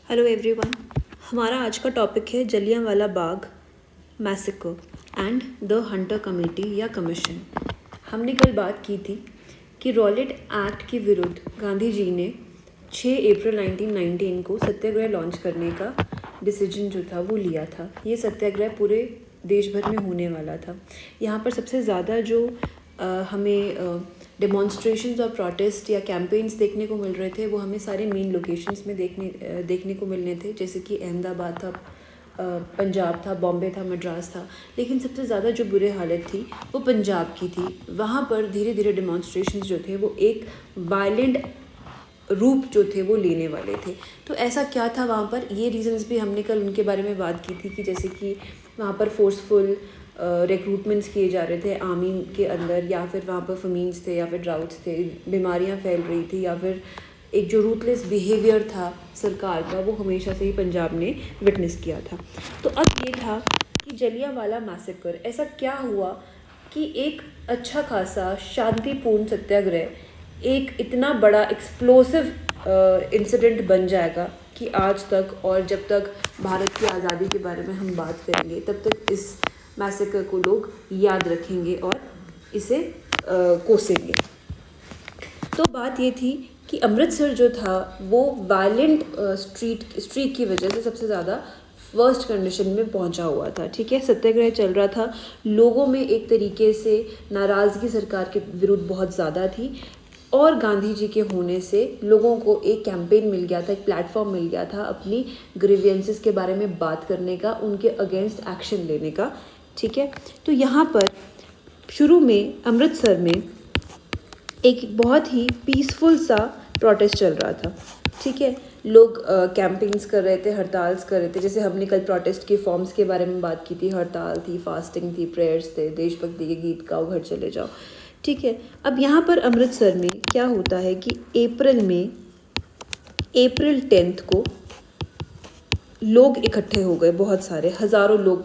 Hello everyone. हमारा आज का टॉपिक है Jallianwala Bagh massacre and the Hunter committee या कमीशन। हमने कल बात की थी कि रॉलेट एक्ट के विरुद्ध गांधी जी ने 6 अप्रैल 1919 को सत्याग्रह लॉन्च करने का डिसीजन जो था वो लिया था। ये सत्याग्रह पूरे देश भर में होने वाला था। यहाँ पर सबसे ज़्यादा जो हमें डेमॉन्स्ट्रेशंस और प्रोटेस्ट या कैंपेन्स देखने को मिल रहे थे वो हमें सारे मेन लोकेशंस में देखने को मिलने थे, जैसे कि अहमदाबाद था, पंजाब था, बॉम्बे था, मद्रास था। लेकिन सबसे ज़्यादा जो बुरे हालत थी वो पंजाब की थी। वहाँ पर धीरे धीरे डेमॉन्स्ट्रेशंस जो थे वो एक वायलेंट रूप जो थे वो लेने वाले थे। तो ऐसा क्या था वहाँ पर, ये रीजंस भी हमने कल उनके बारे में बात की थी कि जैसे कि वहाँ पर फोर्सफुल रिक्रूटमेंट्स किए जा रहे थे आर्मी के अंदर, या फिर वहाँ पर फमीन्स थे, या फिर ड्राउट्स थे, बीमारियाँ फैल रही थी, या फिर एक जो रूथलेस बिहेवियर था सरकार का वो हमेशा से ही पंजाब ने विटनेस किया था। तो अब ये था कि जलियांवाला मैसेकर ऐसा क्या हुआ कि एक अच्छा खासा शांतिपूर्ण सत्याग्रह एक इतना बड़ा एक्सप्लोसिव इंसिडेंट बन जाएगा कि आज तक और जब तक भारत की आज़ादी के बारे में हम बात करेंगे तब तक इस मैसेकर को लोग याद रखेंगे और इसे कोसेंगे। तो बात ये थी कि अमृतसर जो था वो वायलेंट स्ट्रीक की वजह से सबसे ज़्यादा वर्स्ट कंडीशन में पहुंचा हुआ था। ठीक है, सत्याग्रह चल रहा था, लोगों में एक तरीके से नाराज़गी सरकार के विरुद्ध बहुत ज़्यादा थी, और गांधी जी के होने से लोगों को एक कैंपेन मिल गया था, एक प्लेटफॉर्म मिल गया था अपनी ग्रीवियंसेस के बारे में बात करने का, उनके अगेंस्ट एक्शन लेने का। ठीक है, तो यहाँ पर शुरू में अमृतसर में एक बहुत ही पीसफुल सा प्रोटेस्ट चल रहा था। ठीक है, लोग कैंपेन्स कर रहे थे, हड़ताल्स कर रहे थे, जैसे हमने कल प्रोटेस्ट के फॉर्म्स के बारे में बात की थी। हड़ताल थी, फास्टिंग थी, प्रेयर्स थे, देशभक्ति के गीत गाओ, घर चले जाओ। ठीक है, अब यहाँ पर अमृतसर में क्या होता है कि अप्रैल 10 को लोग इकट्ठे हो गए, बहुत सारे हज़ारों लोग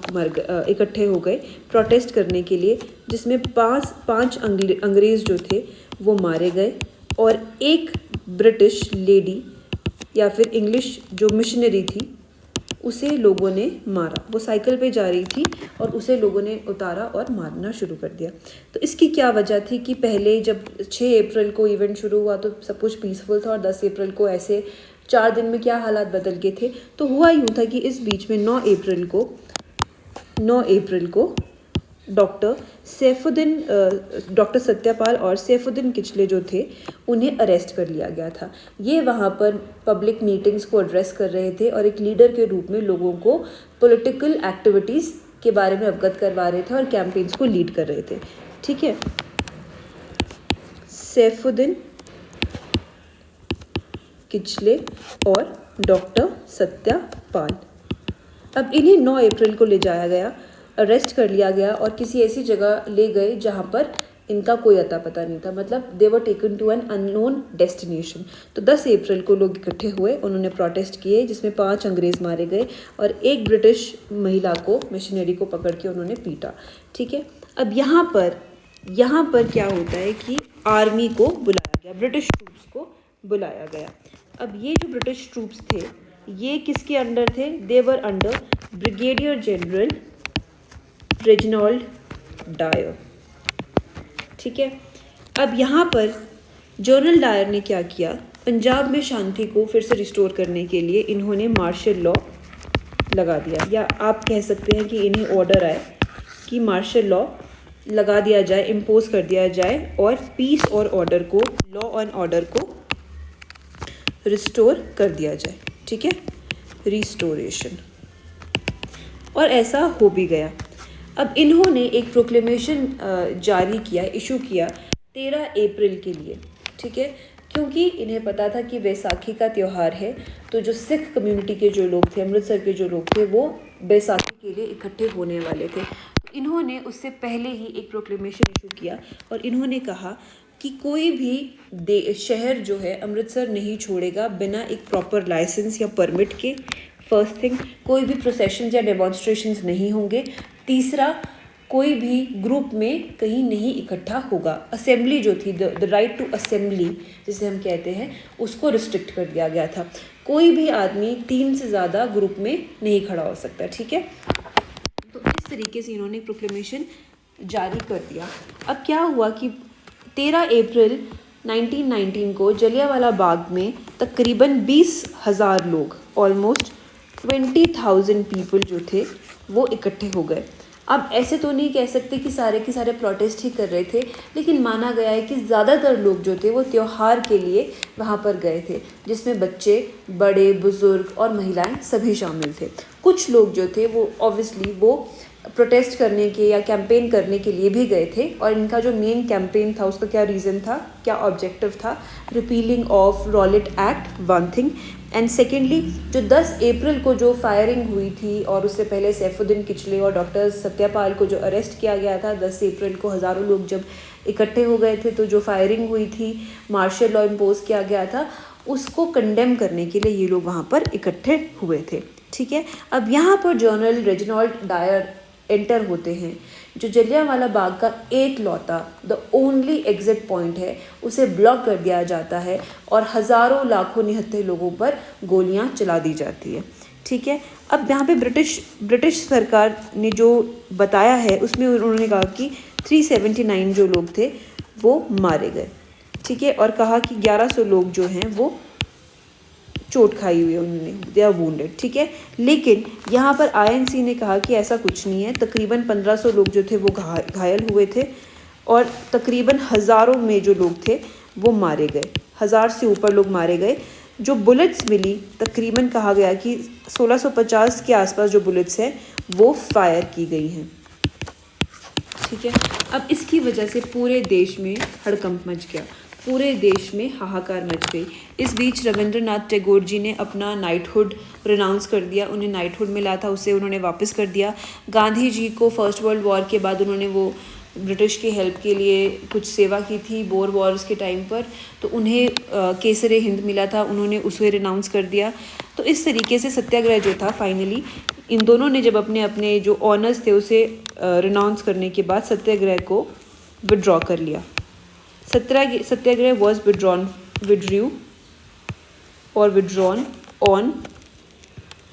इकट्ठे हो गए प्रोटेस्ट करने के लिए, जिसमें पाँच अंग्रेज़ जो थे वो मारे गए, और एक ब्रिटिश लेडी या फिर इंग्लिश जो मिशनरी थी उसे लोगों ने मारा। वो साइकिल पे जा रही थी और उसे लोगों ने उतारा और मारना शुरू कर दिया। तो इसकी क्या वजह थी कि पहले जब 6 अप्रैल को इवेंट शुरू हुआ तो सब कुछ पीसफुल था, और 10 अप्रैल को ऐसे 4 दिन में क्या हालात बदल गए थे। तो हुआ यूँ था कि इस बीच में 9 अप्रैल को डॉक्टर सत्यपाल और सैफुद्दीन किचले जो थे उन्हें अरेस्ट कर लिया गया था। ये वहाँ पर पब्लिक मीटिंग्स को एड्रेस कर रहे थे और एक लीडर के रूप में लोगों को पॉलिटिकल एक्टिविटीज़ के बारे में अवगत करवा रहे थे और कैंपेन्स को लीड कर रहे थे। ठीक है, सैफुद्दीन किचले और डॉक्टर सत्यपाल, अब इन्हें 9 अप्रैल को ले जाया गया, अरेस्ट कर लिया गया और किसी ऐसी जगह ले गए जहाँ पर इनका कोई अता पता नहीं था, मतलब they were taken to an unknown destination. तो 10 अप्रैल को लोग इकट्ठे हुए, उन्होंने प्रोटेस्ट किए, जिसमें 5 अंग्रेज़ मारे गए और एक ब्रिटिश महिला को, मिशनरी को पकड़ के उन्होंने पीटा। ठीक है, अब यहाँ पर क्या होता है कि आर्मी को बुलाया गया, ब्रिटिश ट्रूप्स को बुलाया गया। अब ये जो ब्रिटिश ट्रूप्स थे ये किसके अंडर थे? They were under brigadier general Reginald Dyer. ठीक है, अब यहाँ पर जनरल डायर ने क्या किया, पंजाब में शांति को फिर से रिस्टोर करने के लिए इन्होंने मार्शल लॉ लगा दिया, या आप कह सकते हैं कि इन्हें ऑर्डर आए कि मार्शल लॉ लगा दिया जाए, इम्पोज कर दिया जाए, और पीस और ऑर्डर को, लॉ एंड ऑर्डर को रिस्टोर कर दिया जाए। ठीक है, रिस्टोरेशन, और ऐसा हो भी गया। अब इन्होंने एक प्रोक्लेमेशन जारी किया, इशू किया 13 अप्रैल के लिए। ठीक है, क्योंकि इन्हें पता था कि बैसाखी का त्यौहार है, तो जो सिख कम्युनिटी के जो लोग थे, अमृतसर के जो लोग थे, वो बैसाखी के लिए इकट्ठे होने वाले थे। तो इन्होंने उससे पहले ही एक प्रोक्लेमेशन इशू किया और इन्होंने कहा कि कोई भी शहर जो है अमृतसर नहीं छोड़ेगा बिना एक प्रॉपर लाइसेंस या परमिट के। फर्स्ट थिंग, कोई भी प्रोसेशंस या डेमॉन्स्ट्रेशंस नहीं होंगे। तीसरा, कोई भी ग्रुप में कहीं नहीं इकट्ठा होगा। असेंबली जो थी, द राइट टू असेंबली जिसे हम कहते हैं, उसको रिस्ट्रिक्ट कर दिया गया था। कोई भी आदमी 3 से ज़्यादा ग्रुप में नहीं खड़ा हो सकता, ठीक है। तो इस तरीके से इन्होंने प्रोक्लेमेशन जारी कर दिया। अब क्या हुआ कि 13 अप्रैल 1919 को जलियांवाला बाग में तकरीबन 20,000 लोग, ऑलमोस्ट 20,000 पीपल जो थे वो इकट्ठे हो गए। अब ऐसे तो नहीं कह सकते कि सारे के सारे प्रोटेस्ट ही कर रहे थे, लेकिन माना गया है कि ज़्यादातर लोग जो थे वो त्यौहार के लिए वहाँ पर गए थे, जिसमें बच्चे, बड़े, बुज़ुर्ग और महिलाएं सभी शामिल थे। कुछ लोग जो थे वो ऑब्वियसली वो प्रोटेस्ट करने के या कैंपेन करने के लिए भी गए थे, और इनका जो मेन कैंपेन था उसका क्या रीज़न था, क्या ऑब्जेक्टिव था? Repealing of Rowlatt act, one thing, and secondly जो 10 अप्रैल को जो फायरिंग हुई थी और उससे पहले सैफुद्दीन किचले और डॉक्टर सत्यापाल को जो अरेस्ट किया गया था, 10 अप्रैल को हज़ारों लोग जब इकट्ठे हो गए थे तो जो फायरिंग हुई थी, मार्शल लॉ इम्पोज किया गया था, उसको कंडेम करने के लिए ये लोग वहाँ पर इकट्ठे हुए थे, ठीक है। अब यहाँ पर जनरल रेजिनाल्ड डायर एंटर होते हैं, जो जलियांवाला बाग का एक लौता द ओनली एग्जिट पॉइंट है, उसे ब्लॉक कर दिया जाता है और हज़ारों लाखों निहत्थे लोगों पर गोलियां चला दी जाती है, ठीक है। अब यहाँ पे ब्रिटिश सरकार ने जो बताया है उसमें उन्होंने कहा कि 379 जो लोग थे वो मारे गए, ठीक है, और कहा कि 1100 लोग जो हैं वो चोट खाई हुई है, उन्होंने, दे आर वुंडेड, ठीक है। लेकिन यहाँ पर आईएनसी ने कहा कि ऐसा कुछ नहीं है, तकरीबन 1500 लोग जो थे वो घायल हुए थे और तकरीबन हज़ारों में जो लोग थे वो मारे गए, 1000 से ऊपर लोग मारे गए। जो बुलेट्स मिली, तकरीबन कहा गया कि 1650 के आसपास जो बुलेट्स हैं वो फायर की गई हैं, ठीक है। अब इसकी वजह से पूरे देश में हड़कंप मच गया, पूरे देश में हाहाकार मच गई। इस बीच रविंद्रनाथ टैगोर जी ने अपना नाइटहुड रिनाउंस कर दिया, उन्हें नाइटहुड मिला था उसे उन्होंने वापस कर दिया। गांधी जी को फर्स्ट वर्ल्ड वॉर के बाद उन्होंने वो ब्रिटिश की हेल्प के लिए कुछ सेवा की थी बोर वॉर्स के टाइम पर, तो उन्हें केसर हिंद मिला था, उन्होंने उसे रिनाउंस कर दिया। तो इस तरीके से सत्याग्रह जो था फाइनली इन दोनों ने जब अपने अपने जो ऑनर्स थे उसे रिनाउंस करने के बाद सत्याग्रह को विड्रॉ कर लिया। सत्याग्रह was withdrew on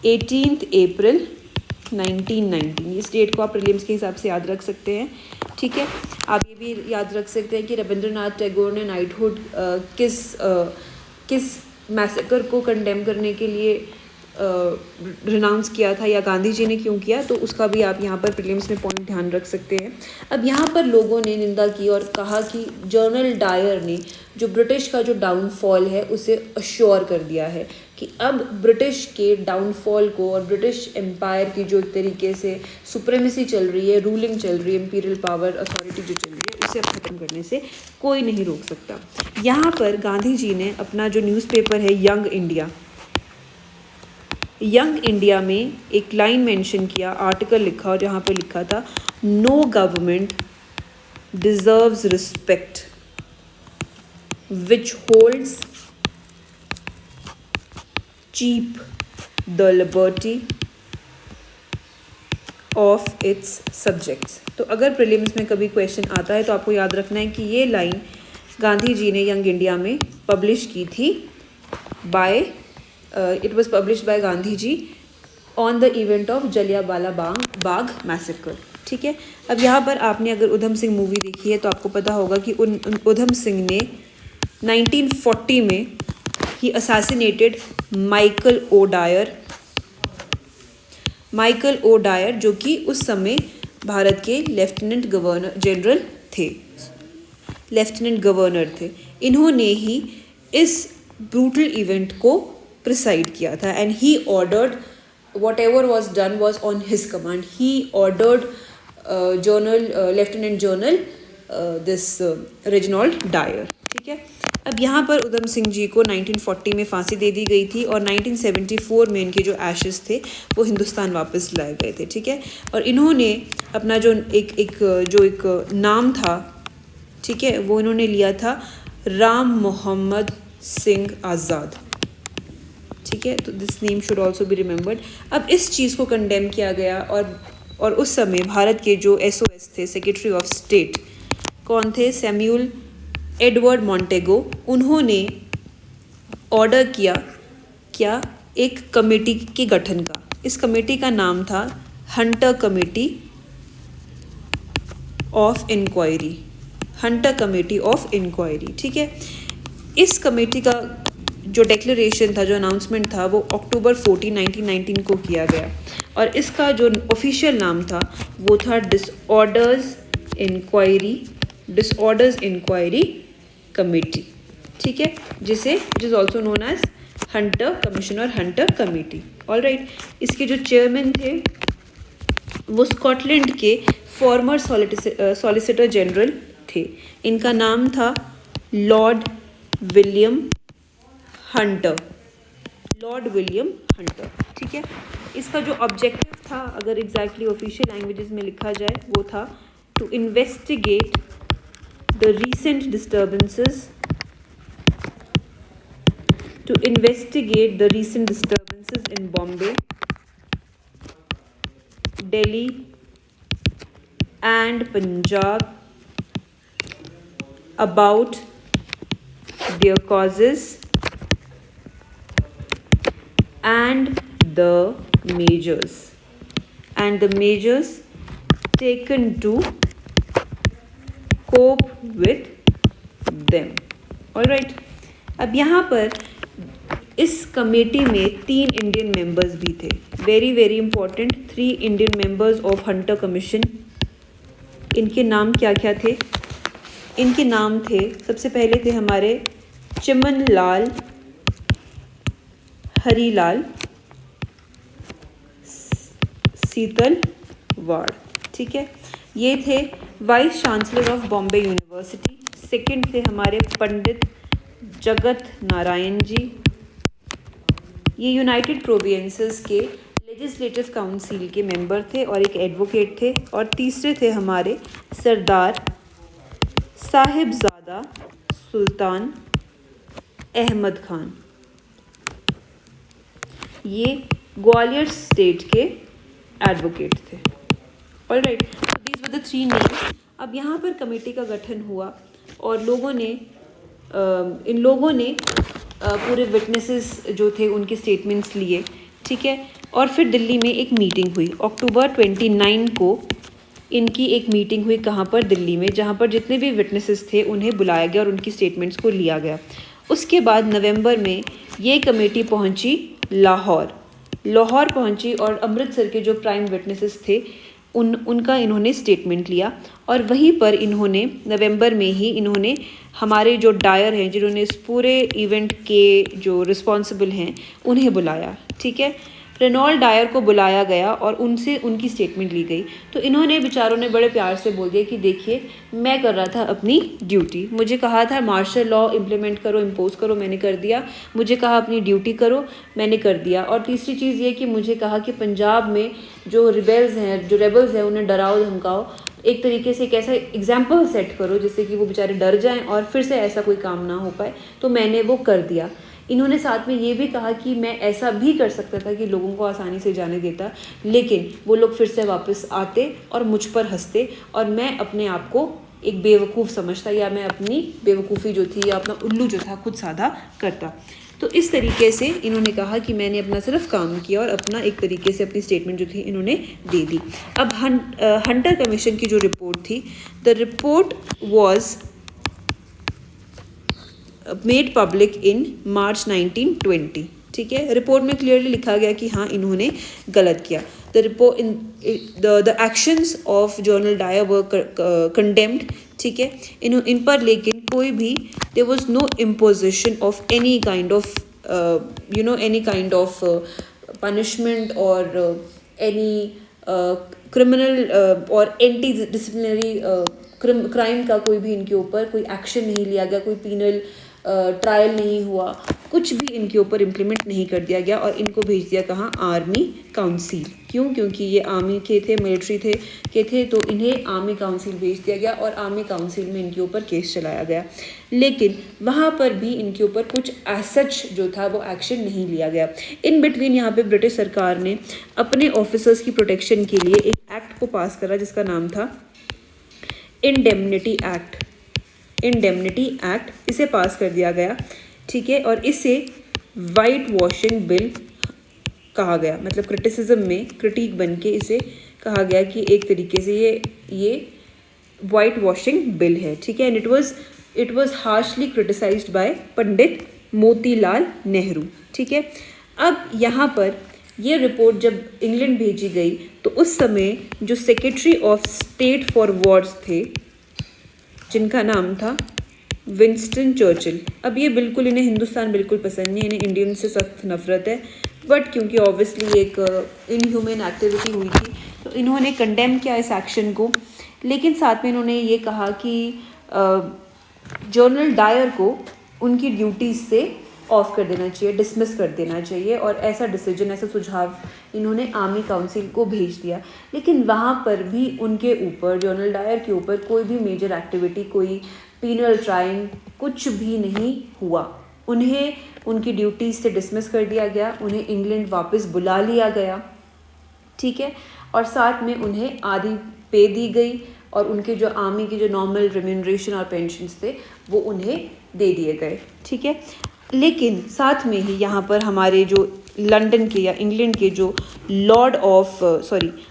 18th April 1919। इस डेट को आप प्रीलिम्स के हिसाब से याद रख सकते हैं, ठीक है। आप ये भी याद रख सकते हैं कि रविंद्रनाथ टैगोर ने नाइटहुड किस मैसेकर को कंडेम करने के लिए रिनाउंस किया था, या गांधी जी ने क्यों किया, तो उसका भी आप यहाँ पर प्रीलिम्स में पॉइंट ध्यान रख सकते हैं। अब यहाँ पर लोगों ने निंदा की और कहा कि जनरल डायर ने जो ब्रिटिश का जो डाउनफॉल है उसे अश्योर कर दिया है कि अब ब्रिटिश के डाउनफॉल को और ब्रिटिश एम्पायर की जो एक तरीके से सुप्रीमेसी चल रही है, रूलिंग चल रही है, इंपीरियल पावर अथॉरिटी जो चल रही है, उसे अब ख़त्म करने से कोई नहीं रोक सकता। यहाँ पर गांधी जी ने अपना जो न्यूज़पेपर है यंग इंडिया में एक लाइन मेंशन किया, आर्टिकल लिखा, और जहाँ पे लिखा था no government deserves respect which holds cheap the liberty of its subjects. तो अगर प्रीलिम्स में कभी क्वेश्चन आता है तो आपको याद रखना है कि ये लाइन गांधी जी ने यंग इंडिया में पब्लिश की थी by it was published by Gandhi ji on the event of Jallianwala Bagh massacre, ठीक है। अब यहाँ पर आपने अगर उधम सिंह मूवी देखी है तो आपको पता होगा कि उधम सिंह ने 1940 में ही असैसिनेटेड माइकल ओ डायर, जो कि उस समय भारत के लेफ्टिनेंट गवर्नर थे। इन्होंने ही इस ब्रूटल इवेंट को प्रिसाइड किया था, and he ordered whatever was done was on his command. He ordered lieutenant general Reginald Dyer, ठीक है। अब यहाँ पर उधम सिंह जी को 1940 में फांसी दे दी गई थी और 1974 में इनके जो एशेस थे वो हिंदुस्तान वापस लाए गए थे, ठीक है। और इन्होंने अपना जो एक नाम था, ठीक है, वो इन्होंने लिया था राम मोहम्मद सिंह आज़ाद, ठीक है। तो this name should also be remembered. अब इस चीज़ को कंडेम किया गया और और उस समय भारत के जो SOS थे, सेक्रेटरी ऑफ स्टेट, कौन थे? Samuel Edward मॉन्टेगो। उन्होंने ऑर्डर किया क्या? एक कमेटी के गठन का। इस कमेटी का नाम था Hunter committee of inquiry, Hunter committee of inquiry. ठीक है, इस कमेटी का जो डिक्लेरेशन था, जो अनाउंसमेंट था, वो अक्टूबर 14, 1919 को किया गया और इसका जो ऑफिशियल नाम था वो था डिसऑर्डर्स इंक्वायरी कमेटी। ठीक है, जिसे is also known as Hunter commission और हंटर कमेटी। ऑलराइट, इसके जो चेयरमैन थे वो स्कॉटलैंड के फॉर्मर सॉलिसिटर जनरल थे। इनका नाम था Lord William Hunter, Lord William Hunter. ठीक है, इसका जो ऑब्जेक्टिव था, अगर एग्जैक्टली ऑफिशियल लैंग्वेजेस में लिखा जाए, वो था to investigate the recent disturbances, in Bombay, Delhi and Punjab about their causes and the measures taken to cope with them. All right, अब यहाँ पर इस कमेटी में 3 इंडियन मेंबर्स भी थे। Very very important, 3 Indian members of Hunter commission. इनके नाम क्या क्या थे? इनके नाम थे, सबसे पहले थे हमारे चिमन लाल हरीलाल सीतलवाड़। ठीक है, ये थे vice chancellor of Bombay university. Second थे हमारे पंडित जगत नारायण जी, ये यूनाइटेड प्रोविंसेस के लेजिस्लेटिव काउंसिल के मेंबर थे और एक एडवोकेट थे। और तीसरे थे हमारे सरदार साहिबजादा सुल्तान अहमद खान, ये ग्वालियर स्टेट के एडवोकेट थे। Alright, these were the 3 names. अब यहाँ पर कमेटी का गठन हुआ और इन लोगों ने पूरे विटनेसेस जो थे उनके स्टेटमेंट्स लिए। ठीक है, और फिर दिल्ली में एक मीटिंग हुई अक्टूबर 29 को। इनकी एक मीटिंग हुई कहाँ पर? दिल्ली में, जहाँ पर जितने भी विटनेसेस थे उन्हें बुलाया गया और उनकी स्टेटमेंट्स को लिया गया। उसके बाद नवंबर में ये कमेटी पहुँची लाहौर पहुँची और अमृतसर के जो प्राइम विटनेसेस थे उनका इन्होंने स्टेटमेंट लिया और वहीं पर इन्होंने नवंबर में ही इन्होंने हमारे जो डायर हैं, जिन्होंने इस पूरे इवेंट के जो रिस्पॉन्सिबल हैं, उन्हें बुलाया। ठीक है, रेनॉल्ड डायर को बुलाया गया और उनसे उनकी स्टेटमेंट ली गई। तो इन्होंने बेचारों ने बड़े प्यार से बोल दिया कि देखिए, मैं कर रहा था अपनी ड्यूटी, मुझे कहा था मार्शल लॉ इम्प्लीमेंट करो, इम्पोज करो, मैंने कर दिया। मुझे कहा अपनी ड्यूटी करो, मैंने कर दिया। और तीसरी चीज़ ये कि मुझे कहा कि पंजाब में जो रेबल्स हैं उन्हें डराओ धमकाओ, एक तरीके से एक ऐसा एग्जाम्पल सेट करो जिससे कि वो बेचारे डर जाएं और फिर से ऐसा कोई काम ना हो पाए। तो मैंने वो कर दिया। इन्होंने साथ में ये भी कहा कि मैं ऐसा भी कर सकता था कि लोगों को आसानी से जाने देता, लेकिन वो लोग फिर से वापस आते और मुझ पर हंसते और मैं अपने आप को एक बेवकूफ़ समझता, या मैं अपनी बेवकूफ़ी जो थी या अपना उल्लू जो था खुद साधा करता। तो इस तरीके से इन्होंने कहा कि मैंने अपना सिर्फ काम किया और अपना एक तरीके से अपनी स्टेटमेंट जो थी इन्होंने दे दी। अब हंटर कमीशन की जो रिपोर्ट थी, the report was made public in March 1920। ठीक है, रिपोर्ट में क्लियरली लिखा गया कि हाँ, इन्होंने गलत किया। The actions of General Dyer were condemned. ठीक है, इन पर लेकिन कोई भी there was no imposition of any kind of punishment और एनी क्रिमिनल और एंटी डिसिप्लिनरी क्राइम का कोई भी इनके ऊपर कोई एक्शन नहीं लिया गया, कोई पीनल ट्रायल नहीं हुआ, कुछ भी इनके ऊपर इम्प्लीमेंट नहीं कर दिया गया और इनको भेज दिया कहाँ? Army council. क्यों? क्योंकि ये आर्मी के थे, मिलिट्री थे, तो इन्हें आर्मी काउंसिल भेज दिया गया और आर्मी काउंसिल में इनके ऊपर केस चलाया गया। लेकिन वहाँ पर भी इनके ऊपर कुछ सच जो था वो एक्शन नहीं लिया गया। इन बिटवीन यहाँ पे ब्रिटिश सरकार ने अपने ऑफिसर्स की प्रोटेक्शन के लिए एक एक्ट को पास करा जिसका नाम था इंडेमनिटी एक्ट। इंडेमनिटी एक्ट, इसे पास कर दिया गया, ठीक है। और इसे वाइट वॉशिंग बिल कहा गया, मतलब क्रिटिसिज्म में क्रिटिक बन के इसे कहा गया कि एक तरीके से ये वाइट वॉशिंग बिल है, ठीक है। And it was harshly criticised by Pandit Motilal Nehru, ठीक है। अब यहाँ पर ये रिपोर्ट जब इंग्लैंड भेजी गई तो उस समय जो secretary of state for Wars थे जिनका नाम था विंस्टन चर्चिल। अब ये बिल्कुल, इन्हें हिंदुस्तान बिल्कुल पसंद नहीं, इन्हें इंडियन से सख्त नफरत है, बट क्योंकि ऑब्वियसली एक इनह्यूमन एक्टिविटी हुई थी तो इन्होंने कंडेम किया इस एक्शन को। लेकिन साथ में इन्होंने ये कहा कि जनरल डायर को उनकी ड्यूटीज़ से ऑफ कर देना चाहिए, डिसमिस कर देना चाहिए, और ऐसा डिसीजन, ऐसा सुझाव इन्होंने आर्मी काउंसिल को भेज दिया। लेकिन वहाँ पर भी उनके ऊपर, जनरल डायर के ऊपर कोई भी मेजर एक्टिविटी, कोई पीनल ट्राइंग, कुछ भी नहीं हुआ। उन्हें उनकी ड्यूटीज़ से डिसमिस कर दिया गया, उन्हें इंग्लैंड वापस बुला लिया गया, ठीक है। और साथ में उन्हें आधी पे दी गई और उनके जो आर्मी के जो नॉर्मल रेम्यूनरेशन और पेंशन्स थे वो उन्हें दे दिए गए, ठीक है। लेकिन साथ में ही यहाँ पर हमारे जो लंदन के या इंग्लैंड के जो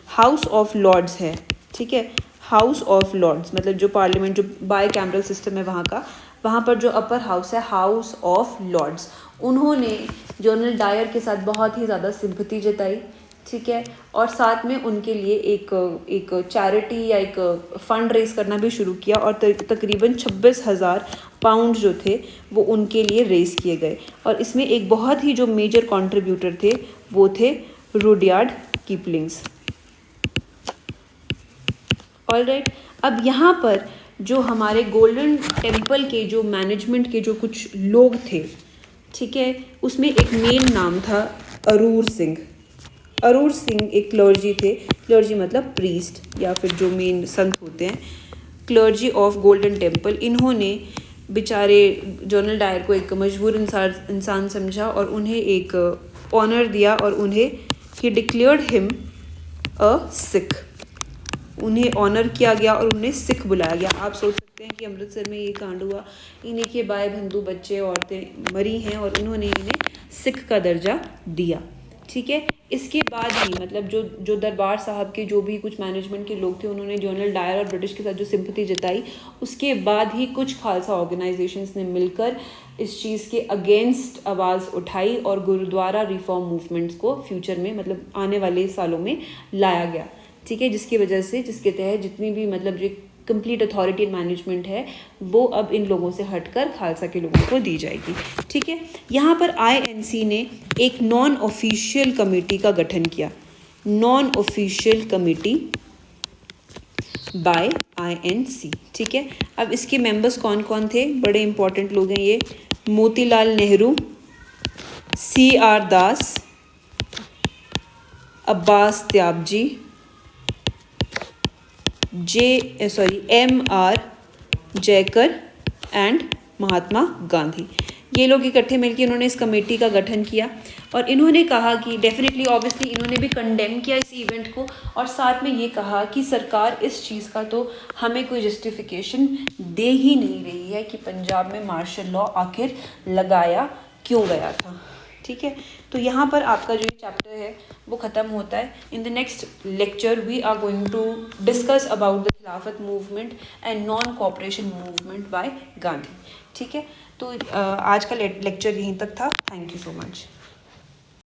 हाउस ऑफ लॉर्ड्स है, ठीक है। हाउस ऑफ लॉर्ड्स मतलब जो पार्लियामेंट, जो बाई कैमरल सिस्टम है वहाँ का, वहाँ पर जो अपर हाउस है, हाउस ऑफ लॉर्ड्स, उन्होंने जनरल डायर के साथ बहुत ही ज़्यादा सिंपैथी जताई, ठीक है। और साथ में उनके लिए एक चैरिटी या एक फ़ंड रेस करना भी शुरू किया और तकरीबन 26,000 पाउंड जो थे वो उनके लिए रेस किए गए। और इसमें एक बहुत ही जो मेजर कंट्रीब्यूटर थे वो थे रुडयार्ड किपलिंग्स। ऑलराइट, अब यहाँ पर जो हमारे गोल्डन टेम्पल के जो मैनेजमेंट के जो कुछ लोग थे, ठीक है, उसमें एक मेन नाम था अरूर सिंह। अरूर सिंह एक क्लर्जी थे, क्लर्जी मतलब प्रीस्ट या फिर जो मेन संत होते हैं, क्लर्जी ऑफ गोल्डन टेम्पल। इन्होंने बेचारे जनरल डायर को एक मजबूर इंसान समझा और उन्हें एक ऑनर दिया और उन्हें ही डिक्लेयर्ड हिम अ सिख। उन्हें ऑनर किया गया और उन्हें सिख बुलाया गया। आप सोच सकते हैं कि अमृतसर में ये कांड हुआ, इन्हीं के भाई बंधु बच्चे औरतें मरी हैं और उन्होंने इन्हें सिख का दर्जा दिया, ठीक है। इसके बाद ही मतलब जो दरबार साहब के जो भी कुछ मैनेजमेंट के लोग थे उन्होंने जनरल डायर और ब्रिटिश के साथ जो सिंपैथी जताई, उसके बाद ही कुछ खालसा ऑर्गेनाइजेशंस ने मिलकर इस चीज़ के अगेंस्ट आवाज़ उठाई और गुरुद्वारा रिफॉर्म मूवमेंट्स को फ्यूचर में मतलब आने वाले सालों में लाया गया, ठीक है। जिसकी वजह से, जिसके तहत जितनी भी मतलब जो कंप्लीट अथॉरिटी मैनेजमेंट है वो अब इन लोगों से हटकर खालसा के लोगों को दी जाएगी, ठीक है। यहाँ पर INC ने एक नॉन ऑफिशियल कमेटी का गठन किया, non official committee by INC, ठीक है। अब इसके मेंबर्स कौन कौन थे, बड़े इंपॉर्टेंट लोग हैं ये, Motilal Nehru, CR Das, Abbas Tyabji, MR Jayakar and Mahatma Gandhi. ये लोग इकट्ठे मिलकर इन्होंने इस कमेटी का गठन किया और इन्होंने कहा कि डेफिनेटली ऑब्वियसली इन्होंने भी कंडेम किया इस इवेंट को और साथ में ये कहा कि सरकार इस चीज़ का तो हमें कोई जस्टिफिकेशन दे ही नहीं रही है कि पंजाब में मार्शल लॉ आखिर लगाया क्यों गया था, ठीक है। तो यहाँ पर आपका जो ये चैप्टर है वो ख़त्म होता है। In the next lecture we are going to discuss about the Khilafat movement and non cooperation movement by Gandhi, ठीक है। तो आज का लेक्चर यहीं तक था। Thank you so much.